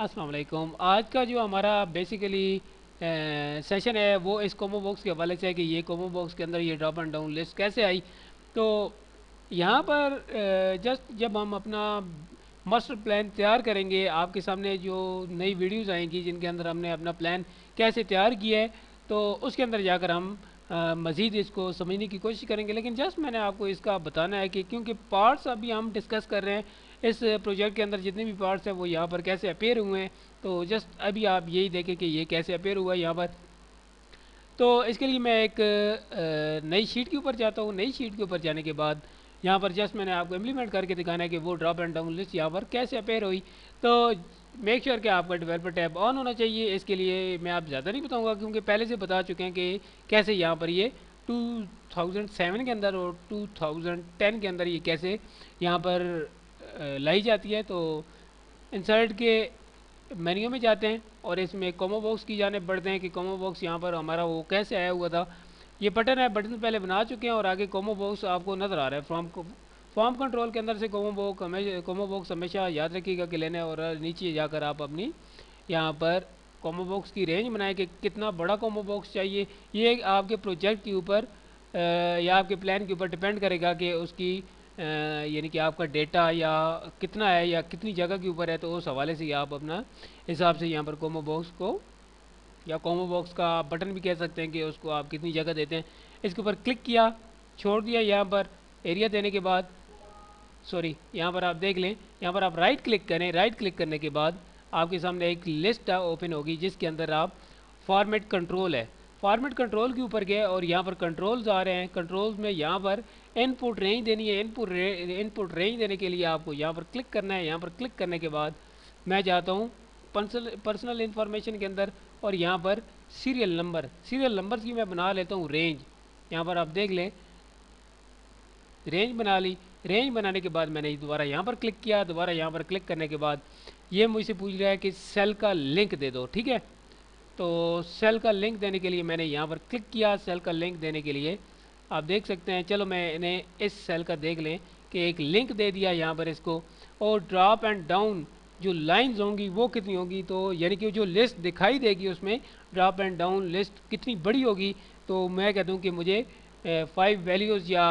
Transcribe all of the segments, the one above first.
अस्सलाम वालेकुम। आज का जो हमारा बेसिकली सेशन है वो इस कोमो बॉक्स के हवाले से है कि ये कोमो बॉक्स के अंदर ये ड्रॉप एंड डाउन लिस्ट कैसे आई। तो यहाँ पर जस्ट जब हम अपना मास्टर प्लान तैयार करेंगे, आपके सामने जो नई वीडियोस आएंगी जिनके अंदर हमने अपना प्लान कैसे तैयार किया है, तो उसके अंदर जाकर हम मज़ीद इसको समझने की कोशिश करेंगे। लेकिन जस्ट मैंने आपको इसका बताना है कि क्योंकि पार्ट्स अभी हम डिस्कस कर रहे हैं, इस प्रोजेक्ट के अंदर जितने भी पार्ट्स हैं वो यहाँ पर कैसे अपेयर हुए हैं। तो जस्ट अभी आप यही देखें कि ये कैसे अपेयर हुआ है यहाँ पर। तो इसके लिए मैं एक नई शीट के ऊपर जाता हूँ। नई शीट के ऊपर जाने के बाद यहाँ पर जस्ट मैंने आपको इम्प्लीमेंट करके दिखाना है कि वो ड्रॉप एंड डाउन लिस्ट यहाँ पर कैसे अपेयर हुई। तो मेक श्योर कि आपका डेवलपर टैब ऑन होना चाहिए। इसके लिए मैं आप ज़्यादा नहीं बताऊँगा क्योंकि पहले से बता चुके हैं कि कैसे यहाँ पर ये 2007 के अंदर और 2010 के अंदर ये कैसे यहाँ पर लाई जाती है। तो इंसर्ट के मेन्यू में जाते हैं और इसमें कोमो बॉक्स की जाने बढ़ते हैं कि कोमो बॉक्स यहाँ पर हमारा वो कैसे आया हुआ था। ये बटन है, बटन पहले बना चुके हैं और आगे कोमो बॉक्स आपको नज़र आ रहा है। फॉर्म कंट्रोल के अंदर से कोमो बॉक्स हमेशा याद रखिएगा कि लेना है और नीचे जाकर आप अपनी यहाँ पर कोमो बॉक्स की रेंज बनाएं कि कितना बड़ा कोमो बॉक्स चाहिए। ये आपके प्रोजेक्ट के ऊपर या आपके प्लान के ऊपर डिपेंड करेगा कि उसकी यानी कि आपका डेटा या कितना है या कितनी जगह के ऊपर है। तो उस हवाले से आप अपना हिसाब से यहाँ पर कोमो बॉक्स को या कोमो बॉक्स का बटन भी कह सकते हैं कि उसको आप कितनी जगह देते हैं। इसके ऊपर क्लिक किया, छोड़ दिया। यहाँ पर एरिया देने के बाद यहाँ पर आप देख लें, यहाँ पर आप राइट क्लिक करें। राइट क्लिक करने के बाद आपके सामने एक लिस्ट ओपन होगी जिसके अंदर आप फॉर्मेट कंट्रोल है, फॉर्मेट कंट्रोल के ऊपर गए और यहाँ पर कंट्रोल्स आ रहे हैं। कंट्रोल्स में यहाँ पर इनपुट रेंज देनी है। इनपुट रेंज देने के लिए आपको यहाँ पर क्लिक करना है। यहाँ पर क्लिक करने के बाद मैं जाता हूँ पर्सनल इंफॉर्मेशन के अंदर और यहाँ पर सीरियल नंबर्स की मैं बना लेता हूँ रेंज। यहाँ पर आप देख लें, रेंज बना ली। रेंज बनाने के बाद मैंने दोबारा यहाँ पर क्लिक किया। दोबारा यहाँ पर क्लिक करने के बाद ये मुझसे पूछ रहा है कि सेल का लिंक दे दो, ठीक है। तो सेल का लिंक देने के लिए मैंने यहाँ पर क्लिक किया। सेल का लिंक देने के लिए आप देख सकते हैं, चलो मैंने इस सेल का देख लें कि एक लिंक दे दिया यहाँ पर इसको। और ड्रॉप एंड डाउन जो लाइंस होंगी वो कितनी होगी, तो यानी कि जो लिस्ट दिखाई देगी उसमें ड्रॉप एंड डाउन लिस्ट कितनी बड़ी होगी। तो मैं कहता हूँ कि मुझे 5 वैल्यूज़ या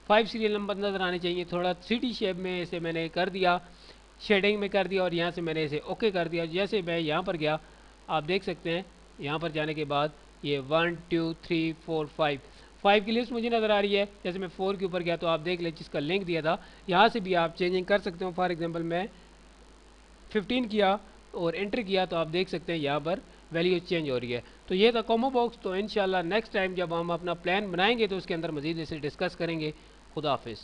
5 सीरियल नंबर नज़र आने चाहिए। थोड़ा 3D शेप में इसे मैंने कर दिया, शेडिंग में कर दिया और यहाँ से मैंने इसे ओके कर दिया। जैसे मैं यहाँ पर गया, आप देख सकते हैं यहाँ पर जाने के बाद ये 1 2 3 4 5 की लिस्ट मुझे नज़र आ रही है। जैसे मैं 4 के ऊपर गया तो आप देख लें जिसका लिंक दिया था, यहाँ से भी आप चेंजिंग कर सकते हो। फॉर एग्जांपल मैं 15 किया और एंटर किया तो आप देख सकते हैं यहाँ पर वैल्यू चेंज हो रही है। तो ये था कोमो बॉक्स। तो इंशाल्लाह नेक्स्ट टाइम जब हम अपना प्लान बनाएंगे तो उसके अंदर मज़ीद इसे डिस्कस करेंगे। खुदा हाफिज़।